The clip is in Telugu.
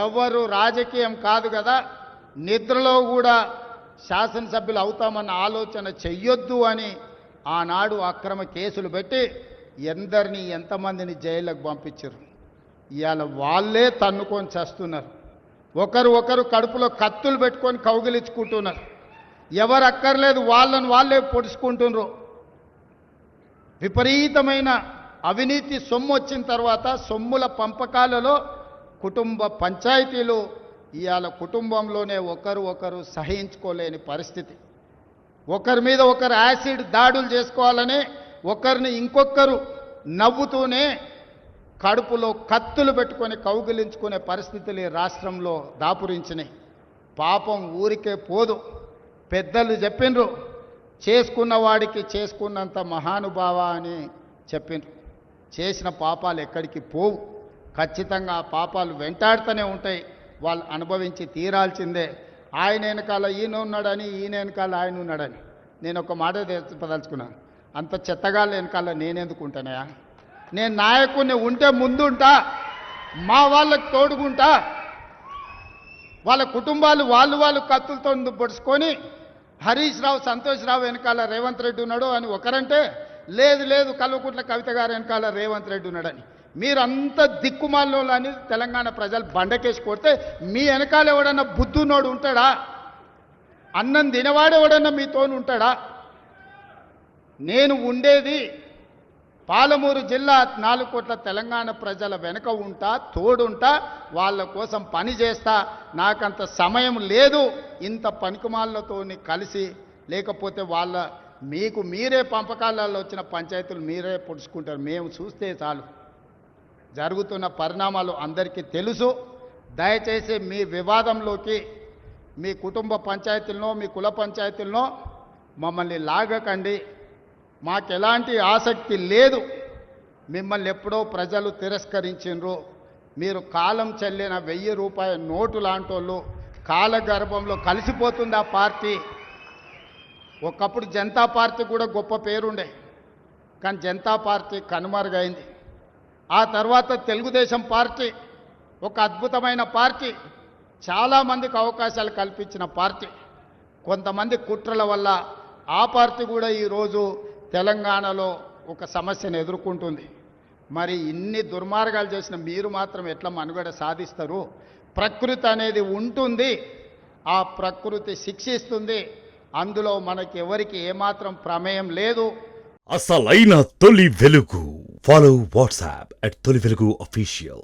ఎవరు రాజకీయం కాదు కదా, నిద్రలో కూడా శాసనసభ్యులు అవుతామన్న ఆలోచన చెయ్యొద్దు అని ఆనాడు అక్రమ కేసులు పెట్టి ఎందరిని ఎంతమందిని జైలుకు పంపించారు. ఇవాళ వాళ్ళే తన్నుకొని చేస్తున్నారు. ఒకరు కడుపులో కత్తులు పెట్టుకొని కౌగిలించుకుంటున్నారు. ఎవరు అక్కర్లేదు వాళ్ళని వాళ్ళే పొడుచుకుంటున్నారు. విపరీతమైన అవినీతి సొమ్ము వచ్చిన తర్వాత సొమ్ముల పంపకాలలో కుటుంబ పంచాయతీలు ఇవాళ కుటుంబంలోనే ఒకరు సహించుకోలేని పరిస్థితి. ఒకరి మీద ఒకరు యాసిడ్ దాడులు చేసుకోవాలని ఒకరిని ఇంకొకరు నవ్వుతూనే కడుపులో కత్తులు పెట్టుకొని కౌగిలించుకునే పరిస్థితులు ఈ రాష్ట్రంలో దాపురించినాయి. పాపం ఊరికే పోదు. పెద్దలు చెప్పిండ్రు, చేసుకున్న వాడికి చేసుకున్నంత మహానుభావ అని చెప్పిండ్రు. చేసిన పాపాలు ఎక్కడికి పోవు, ఖచ్చితంగా ఆ పాపాలు వెంటాడుతూనే ఉంటాయి. వాళ్ళు అనుభవించి తీరాల్సిందే. ఆయన వెనకాల ఈయన ఉన్నాడని, ఈయన వెనకాల ఆయన ఉన్నాడని నేను ఒక మాట చెప్పదలుచుకున్నాను. అంత చెత్తగాళ్ళ వెనకాల నేనెందుకు ఉంటానయా? నేను నాయకుడిని ఉంటే ముందుంటా, మా వాళ్ళకి తోడుకుంటా. వాళ్ళ కుటుంబాలు వాళ్ళు కత్తులతో పొడుచుకొని హరీష్ రావు, సంతోష్ రావు వెనకాల రేవంత్ రెడ్డి ఉన్నాడు అని ఒకరంటే, లేదు కల్వకుంట్ల కవిత గారు వెనకాల రేవంత్ రెడ్డి ఉన్నాడని. మీరంతా దిక్కుమాల్లో అని తెలంగాణ ప్రజలు బండకేసి కొడితే మీ వెనకాల ఎవడన్నా బుద్ధునోడు ఉంటాడా? అన్నం తినవాడు ఎవడన్నా మీతోను ఉంటాడా? నేను ఉండేది పాలమూరు జిల్లా 4 కోట్ల తెలంగాణ ప్రజల వెనుక ఉంటా, తోడుంటా, వాళ్ళ కోసం పని చేస్తా. నాకంత సమయం లేదు ఇంత పనికిమాలతోని కలిసి. లేకపోతే వాళ్ళ మీకు మీరే పంపకాలలో వచ్చిన పంచాయతీలు మీరే పొడుచుకుంటారు. మేము చూస్తే చాలు. జరుగుతున్న పరిణామాలు అందరికీ తెలుసు. దయచేసి మీ వివాదంలోకి మీ కుటుంబ పంచాయతీలను, మీ కుల పంచాయతీలను మమ్మల్ని లాగకండి. మాకు ఎలాంటి ఆసక్తి లేదు. మిమ్మల్ని ఎప్పుడో ప్రజలు తిరస్కరించిండ్రు. మీరు కాలం చెల్లిన 1000 రూపాయల నోటు లాంటోళ్ళు. కాలగర్భంలో కలిసిపోతుంది ఆ పార్టీ. ఒకప్పుడు జనతా పార్టీ కూడా గొప్ప పేరుండే, కానీ జనతా పార్టీ కనుమరుగైంది. ఆ తర్వాత తెలుగుదేశం పార్టీ ఒక అద్భుతమైన పార్టీ, చాలామందికి అవకాశాలు కల్పించిన పార్టీ. కొంతమంది కుట్రల వల్ల ఆ పార్టీ కూడా ఈరోజు తెలంగాణలో ఒక సమస్యను ఎదుర్కొంటుంది. మరి ఇన్ని దుర్మార్గాలు చేసిన మీరు మాత్రం ఎట్లా మనుగడ సాధిస్తారు? ప్రకృతి అనేది ఉంటుంది, ఆ ప్రకృతి శిక్షిస్తుంది. అందులో మనకి ఎవరికి ఏమాత్రం ప్రమేయం లేదు. అసలైన తొలి వెలుగు. ఫాలో వాట్సాప్ @తొలి వెలుగు official.